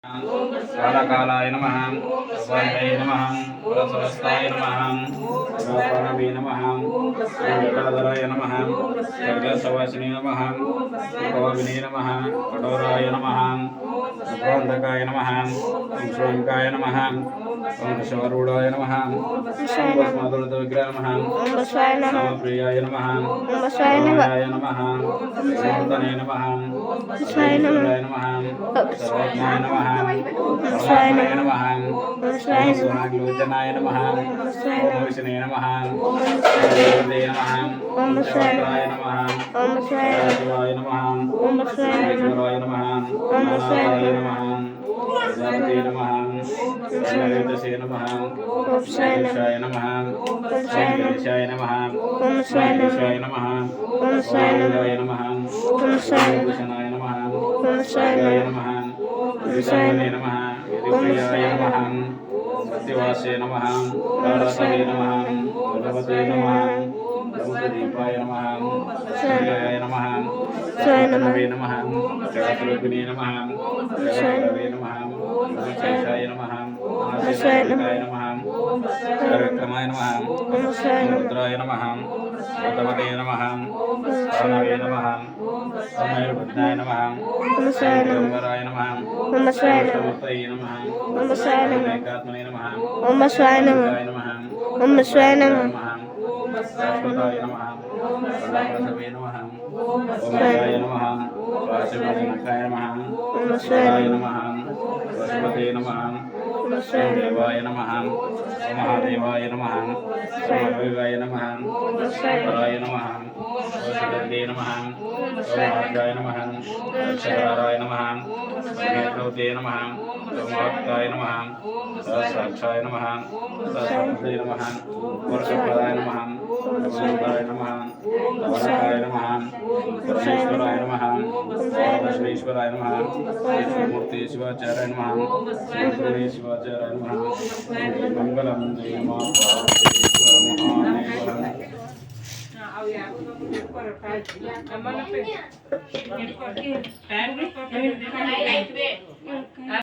कालाकालाय नमः सर्वाय नमः पुरस्वस्ताय नमः पुरापरवे नमः वेंकटधराय नमः वेंकटसवासिने नमः गोविने नमः कठोराय नमः गोंधकाय नमः श्रींकाय नमः ओम शिवरूढ़ाय नमः ओम भस्मादुरविग्रहाय नमः ओम प्रियाय नमः ओम शिवाय नमः नंदने नमः शिवाय नमः सर्वज्ञाय नमः परमात्मने नमः स्वाग्लोचनाय नमः ओम विष्णुवे नमः ओम देवाय नमः ओम शिवाय नमः ओम शिवाय नमः ओम ईश्वराय नमः ओम नारायणाय नमः प्रजापते नमः नरेतसे नमः ओम शिवाय नमः ओम गणेशाय नमः ओम शिवाय नमः ओम शिवाय नमः ओम भूषणाय नमः ओम शिवाय नमः विष्णुवे नमः प्रियाय नमः सत्यवासे नमः तारतवे नमः भगवते नमः दीपाय नमः सूर्याय नमः नवे नमः जगद्रूपिणे नमः जगद्गुरवे नमः शेषाय नमः आशीर्वादाय नमः विक्रमाय नमः रुद्राय नमः भगवते नमः नवे नमः बुद्धाय नमः दिगंबराय नमः विष्णुमूर्तये नमः एकात्मने नमः ओम शिवाय नमः ओम शिवाय नमः शाश्वताय नमः प्रलभसवे नमः ओम शिवाय नमः वासुदेवाय नमः ओम शिवाय नमः वसुपते नमः ओम देवाय नमः ओम महादेवाय नमः ओम रविवाय नमः ओम पराय नमः ओम सुदर्गे नमः ओम आर्याय नमः ओम अक्षराय नमः ओम नेत्रोते नमः ओम आप्ताय नमः सहस्राक्षाय नमः सहस्रपते नमः वर्षफलाय नमः नमः नमः नवरकाय नमः परमेश्वराय नमः परमेश्वराय नमः विष्णुमूर्ति शिवाचार्याय नमः श्री शिवाचार्याय नमः मंगलम जय नमः